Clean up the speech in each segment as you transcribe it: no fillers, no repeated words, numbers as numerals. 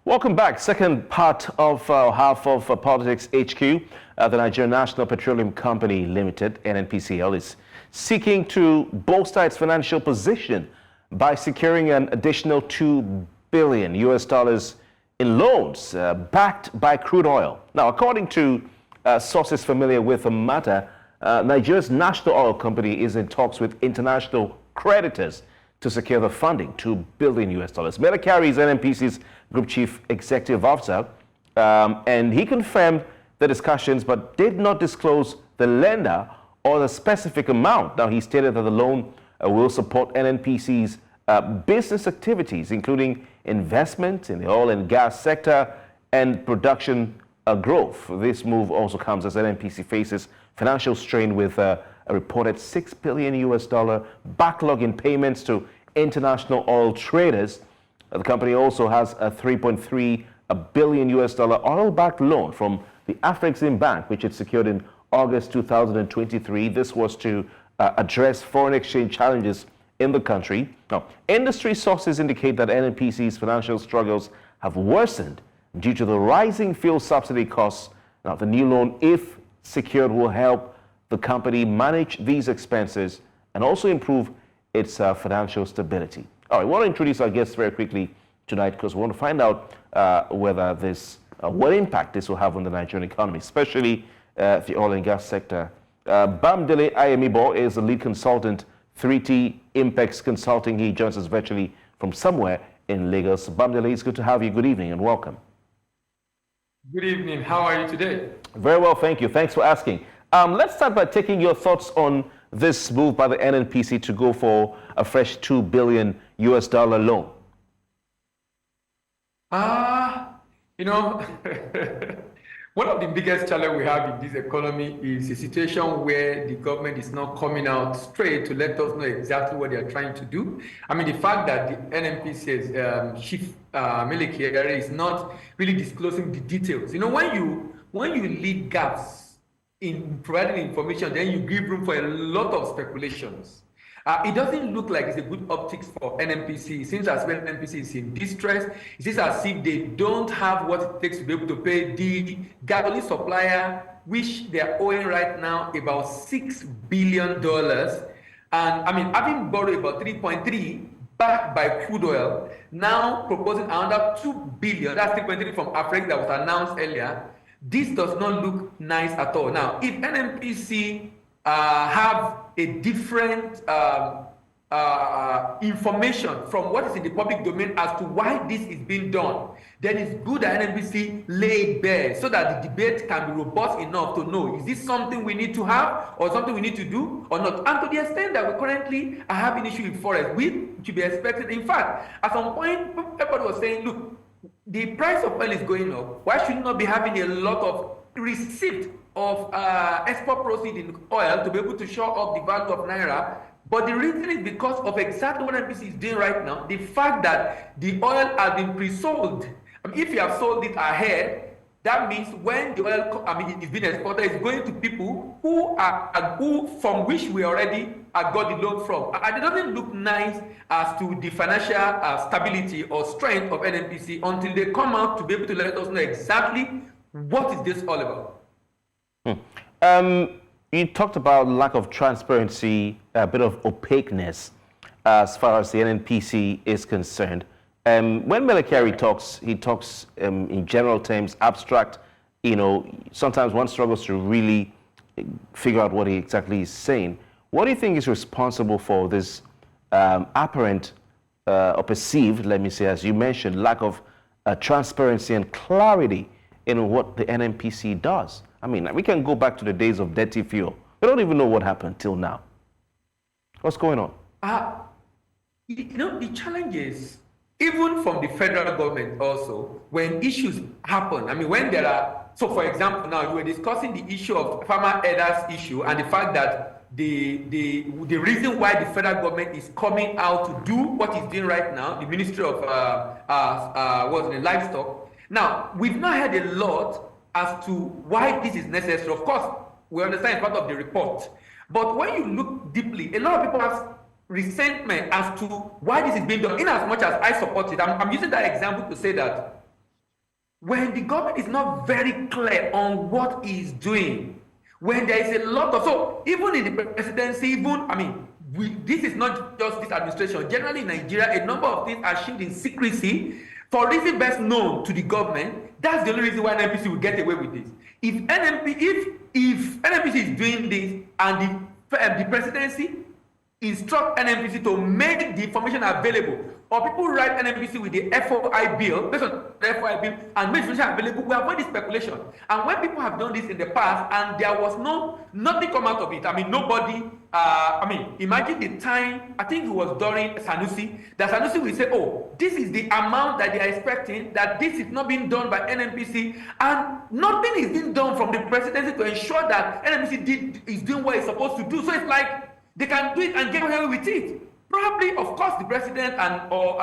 Welcome back. Second part of half of Politics HQ. The Nigerian National Petroleum Company Limited, NNPCL, is seeking to bolster its financial position by securing an additional $2 billion in loans backed by crude oil. Now, according to sources familiar with the matter, Nigeria's national oil company is in talks with international creditors to secure the funding, $2 billion. Mele Kyari is NNPC's Group Chief Executive Officer, and he confirmed the discussions but did not disclose the lender or the specific amount. Now, he stated that the loan will support NNPC's business activities, including investment in the oil and gas sector and production growth. This move also comes as NNPC faces financial strain with a reported $6 billion backlog in payments to international oil traders. The company also has a $3.3 billion oil-backed loan from the Afrexim Bank, which it secured in August 2023. This was to address foreign exchange challenges in the country. Now, industry sources indicate that NNPC's financial struggles have worsened due to the rising fuel subsidy costs. Now, the new loan, if secured, will help the company manage these expenses and also improve its financial stability. All right, I want to introduce our guests very quickly tonight because we want to find out whether this, what impact this will have on the Nigerian economy, especially the oil and gas sector. Bamidele Ayemibo is the lead consultant, 3T Impex Consulting. He joins us virtually from somewhere in Lagos. Bamidele, it's good to have you. Good evening and welcome. Good evening. How are you today? Very well, thank you. Thanks for asking. Let's start by taking your thoughts on this move by the NNPC to go for a fresh $2 billion loan. You know, one of the biggest challenges we have in this economy is a situation where the government is not coming out straight to let us know exactly what they are trying to do. I mean, the fact that the NNPC's chief Mele is not really disclosing the details. You know, when you leave gaps in providing information, then you give room for a lot of speculations. It doesn't look like it's a good optics for NNPC. It seems as well NNPC is in distress. It seems as if they don't have what it takes to be able to pay the gasoline supplier, which they are owing right now about $6 billion. And I mean, having borrowed about 3.3 backed by crude oil, now proposing another $2 billion, that's 3.3 from Afrex that was announced earlier. This does not look nice at all. Now, if NNPC have a different information from what is in the public domain as to why this is being done, then it's good that NNPC lay it bare so that the debate can be robust enough to know, is this something we need to have or something we need to do or not? And to the extent that we currently are having issue with forest, we should be expected. In fact, at some point, everybody was saying, look, the price of oil is going up. Why should we not be having a lot of receipt of export proceeds in oil to be able to show up the value of Naira? But the reason is because of exactly what NNPC is doing right now. The fact that the oil has been pre-sold. I mean, if you have sold it ahead, that means when the oil is being exported, it's going to people who from which we already got the loan from. And it doesn't look nice as to the financial stability or strength of NNPC until they come out to be able to let us know exactly what is this all about. You talked about lack of transparency, a bit of opaqueness as far as the NNPC is concerned. When Mele Kyari talks, he talks in general terms, abstract. You know, sometimes one struggles to really figure out what he exactly is saying. What do you think is responsible for this apparent or perceived, let me say, as you mentioned, lack of transparency and clarity in what the NNPC does? I mean, we can go back to the days of dirty fuel. We don't even know what happened till now. What's going on? You know, the challenge is, even from the federal government also, when issues happen, I mean, when there are, so for example, now we were discussing the issue of farmer headers issue and the fact that the reason why the federal government is coming out to do what it's doing right now, the Ministry of Livestock. Now, we've not heard a lot as to why this is necessary. Of course, we understand it's part of the report. But when you look deeply, a lot of people have resentment as to why this is being done, in as much as I support it. I'm using that example to say that when the government is not very clear on what it's doing, when there is a lot of, so even in the presidency, this is not just this administration. Generally in Nigeria, a number of things are shielded in secrecy for reasons best known to the government. That's the only reason why NNPC will get away with this. If NNPC is doing this and the presidency instruct NNPC to make the information available, or people write NNPC with the FOI bill, based on the FOI bill, and make information available, we avoid this speculation. And when people have done this in the past and there was nothing come out of it, nobody, imagine the time, I think it was during Sanusi, that Sanusi will say, oh, this is the amount that they are expecting, that this is not being done by NNPC, and nothing is being done from the presidency to ensure that NNPC is doing what it's supposed to do. So it's like, they can do it and get away with it. Probably, of course, the president or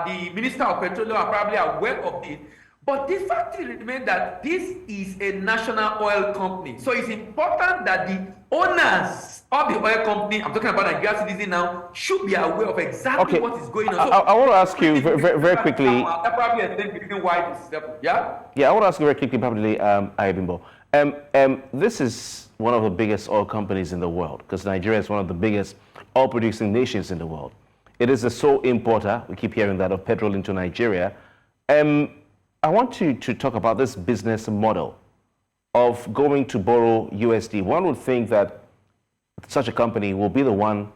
the minister of petroleum are probably aware of it. But the fact remains that this is a national oil company. So it's important that the owners of the oil company, I'm talking about Nigerian citizens now, should be aware of exactly what is going on. I want to ask you very quickly. That probably explains why this is happening. Yeah? Yeah, I want to ask you very quickly, Bamidele Ayemibo. This is one of the biggest oil companies in the world, because Nigeria is one of the biggest oil-producing nations in the world. It is the sole importer, we keep hearing that, of petrol into Nigeria. I want you to talk about this business model of going to borrow USD. One would think that such a company will be the one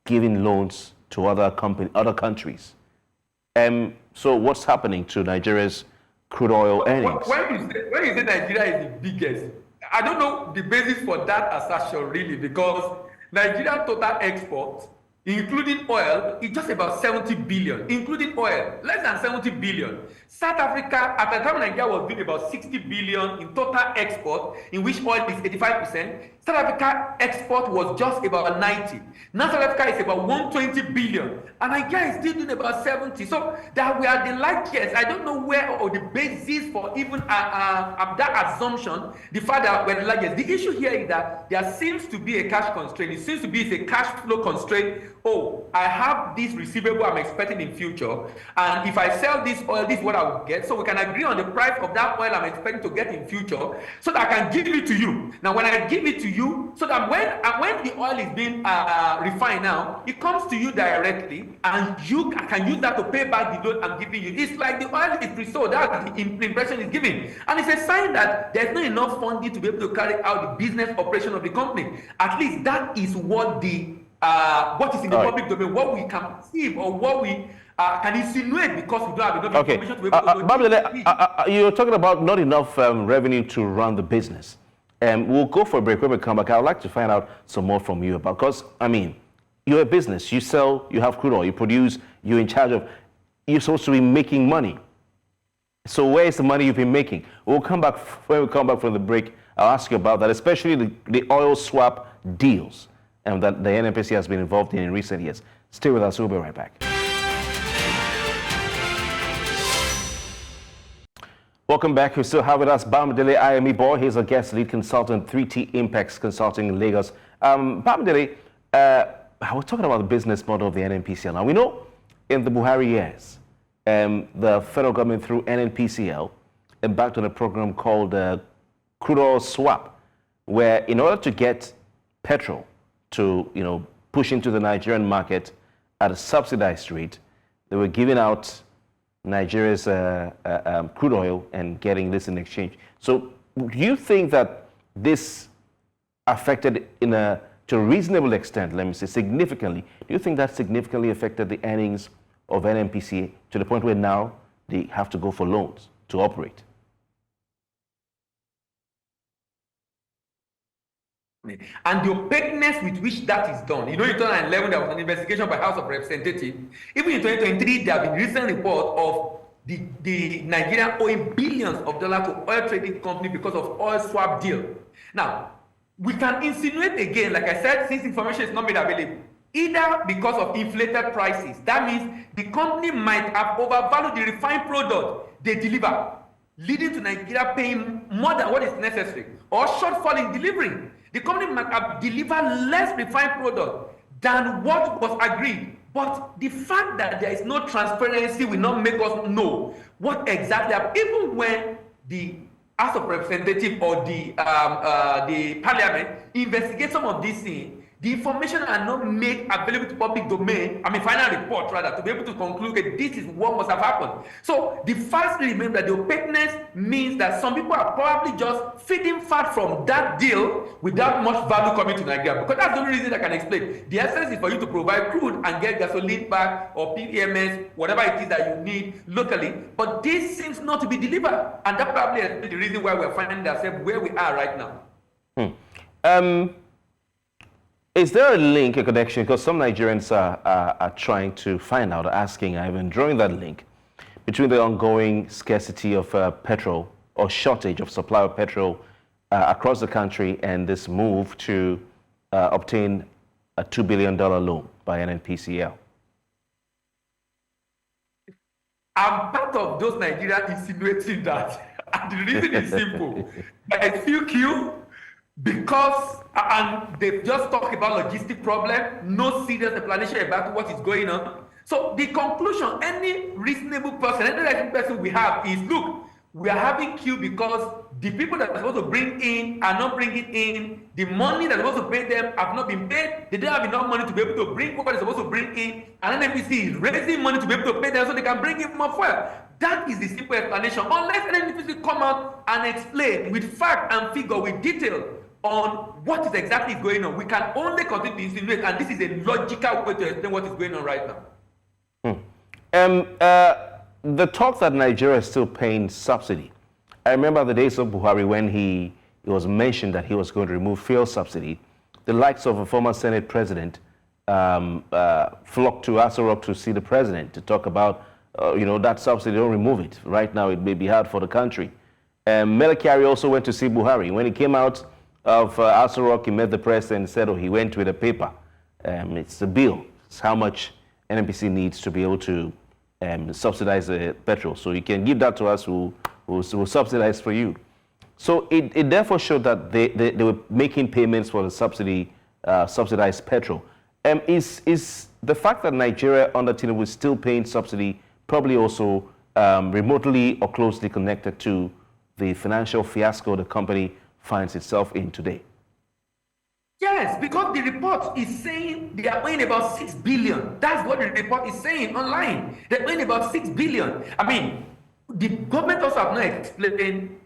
giving loans to other countries. So what's happening to Nigeria's crude oil earnings? When you say Nigeria is the biggest, I don't know the basis for that assertion really, because Nigerian total exports, including oil, is just about 70 billion, including oil, less than 70 billion. South Africa, at the time Nigeria was doing about 60 billion in total export, in which oil is 85%. South Africa export was just about 90. Now South Africa is about 120 billion, and Nigeria is still doing about 70. So that we are the largest. I don't know where or the basis for even that assumption, the fact that we're the largest. The issue here is that there seems to be a cash constraint. It seems to be a cash flow constraint. Oh, I have this receivable I'm expecting in future, and if I sell this oil, this is what I will get. So we can agree on the price of that oil I'm expecting to get in future, so that I can give it to you. Now, when I give it to you, so that when the oil is being refined now, it comes to you directly, and you can use that to pay back the loan I'm giving you. It's like the oil is pre-sold. That's the impression is given, and it's a sign that there's not enough funding to be able to carry out the business operation of the company. At least that is what what is in the public domain, what we can perceive or what we can insinuate, because we don't have enough information to be able to Bamidele, you're talking about not enough revenue to run the business. We'll go for a break. When we come back, I would like to find out some more from you about, because, you're a business. You sell, you have crude oil, you produce, you're in charge of, you're supposed to be making money. So where is the money you've been making? We'll come back, when we come back from the break, I'll ask you about that, especially the oil swap deals that the NNPC has been involved in recent years. Stay with us, we'll be right back. Welcome back. We still have with us Bamidele Ayemibo. He's a guest lead consultant, 3T Impex Consulting in Lagos. Bamidele, we're talking about the business model of the NNPCL. Now, we know in the Buhari years, the federal government through NNPCL embarked on a program called Crude Oil Swap, where in order to get petrol to push into the Nigerian market at a subsidized rate, they were giving out Nigeria's crude oil and getting this in exchange. So do you think that this affected to a reasonable extent, let me say significantly, do you think that significantly affected the earnings of NNPC to the point where now they have to go for loans to operate? And the opaqueness with which that is done. In 2011, there was an investigation by House of Representatives. Even in 2023, there have been recent reports of the Nigerian owing billions of dollars to oil trading company because of oil swap deal. Now, we can insinuate again, like I said, since information is not made available, either because of inflated prices. That means the company might have overvalued the refined product they deliver, leading to Nigeria paying more than what is necessary, or shortfall in delivering. The company might have delivered less refined product than what was agreed. But the fact that there is no transparency will not make us know what exactly happened. Even when the House of Representatives or the Parliament investigate some of these things, the information are not made available to public domain, final report rather, to be able to conclude that this is what must have happened. So the fact remains that the opaqueness means that some people are probably just feeding fat from that deal without much value coming to Nigeria. Because that's the only reason I can explain. The essence is for you to provide crude and get gasoline back or PEMS, whatever it is that you need locally. But this seems not to be delivered. And that probably is the reason why we're finding ourselves where we are right now. Is there a link, a connection? Because some Nigerians are trying to find out, asking, even drawing that link between the ongoing scarcity of petrol or shortage of supply of petrol across the country and this move to obtain a $2 billion loan by NNPCL. I'm part of those Nigerians insinuating that. And the reason is simple. There is few queue because and they've just talked about logistic problem, no serious explanation about what is going on. So the conclusion, any reasonable person, any reasonable person we have is, look, we are having queue because the people that are supposed to bring in are not bringing in. The money that is supposed to pay them have not been paid. They don't have enough money to be able to bring what they're supposed to bring in. And NNPC is raising money to be able to pay them so they can bring in more fuel. That is the simple explanation. Unless NNPC come out and explain with fact and figure, with detail, on what is exactly going on, we can only continue to insinuate, and this is a logical way to explain what is going on right now. The talk that Nigeria is still paying subsidy. I remember the days of Buhari when it was mentioned that he was going to remove fuel subsidy. The likes of a former Senate president flocked to Aso Rock to see the president to talk about, that subsidy, don't remove it. Right now, it may be hard for the country. Mele Kyari also went to see Buhari. When he came out of Aso Rock, he met the press and said, he went with a paper. It's a bill. It's how much NNPC needs to be able to subsidize the petrol. So you can give that to us, who will subsidize for you. So it therefore showed that they were making payments for the subsidized petrol. Is the fact that Nigeria under Tinubu is still paying subsidy probably also remotely or closely connected to the financial fiasco the company finds itself in today? Yes, because the report is saying they are owing about 6 billion. That's what the report is saying online. They're owing about 6 billion. The government also have not explained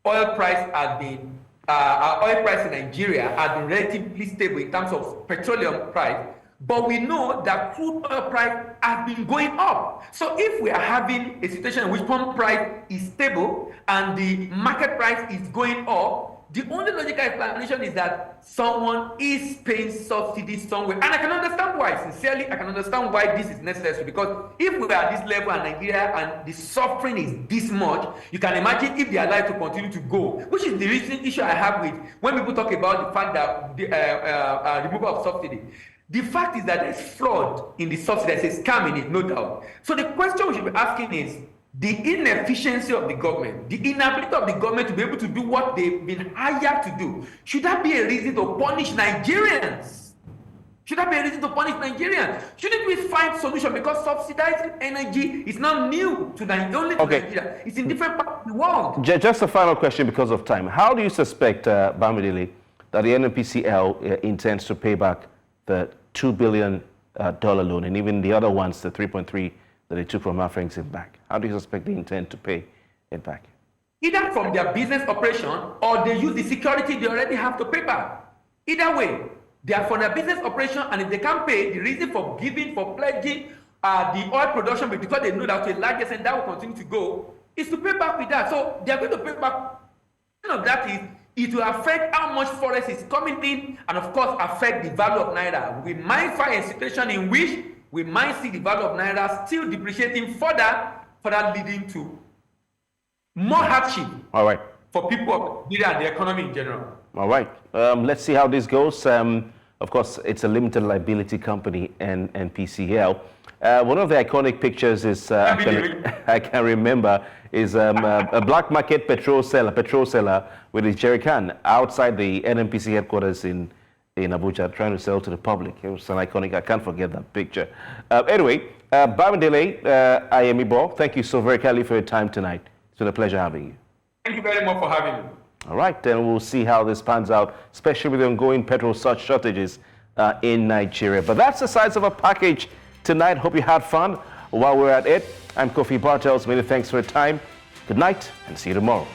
oil price in Nigeria has been relatively stable in terms of petroleum price. But we know that crude oil price has been going up. So if we are having a situation in which pump price is stable and the market price is going up, the only logical explanation is that someone is paying subsidy somewhere. And I can understand why, sincerely, I can understand why this is necessary. Because if we are at this level in Nigeria and the suffering is this much, you can imagine if they are allowed to continue to go, which is the recent issue I have with when people talk about the fact that the removal of subsidy. The fact is that there's fraud in the subsidy, there's a scam in it, no doubt. So the question we should be asking is, the inefficiency of the government, the inability of the government to be able to do what they've been hired to do, should that be a reason to punish Nigerians? Should that be a reason to punish Nigerians? Shouldn't we find solution? Because subsidizing energy is not new to Nigeria, Nigeria. It's in different parts of the world. Just a final question because of time. How do you suspect, Bamidele, that the NNPCL intends to pay back the $2 billion loan and even the other ones, the 3.3 that they took from Afrexim back? How do you suspect they intend to pay it back? Either from their business operation or they use the security they already have to pay back. Either way, they are for their business operation, and if they can't pay, the reason for pledging the oil production, because they know that to a large extent that will continue to go, is to pay back with that. So they are going to pay back. Of that is, it will affect how much forest is coming in, and of course affect the value of Naira. We might find a situation in which we might see the value of Naira still depreciating further leading to more hardship for people of Nigeria and the economy in general. All right. Let's see how this goes. Of course, it's a limited liability company, NNPCL. One of the iconic pictures is, I can remember, is a black market petrol seller with his jerry can outside the NNPC headquarters in Abuja, trying to sell to the public. It was an iconic, I can't forget that picture. Anyway, Bamidele Ayemibo, thank you so very kindly for your time tonight. It's been a pleasure having you. Thank you very much for having me. All right, then we'll see how this pans out, especially with the ongoing petrol shortages in Nigeria. But that's the size of a package tonight. Hope you had fun while we're at it. I'm Kofi Bartels. Many thanks for your time. Good night and see you tomorrow.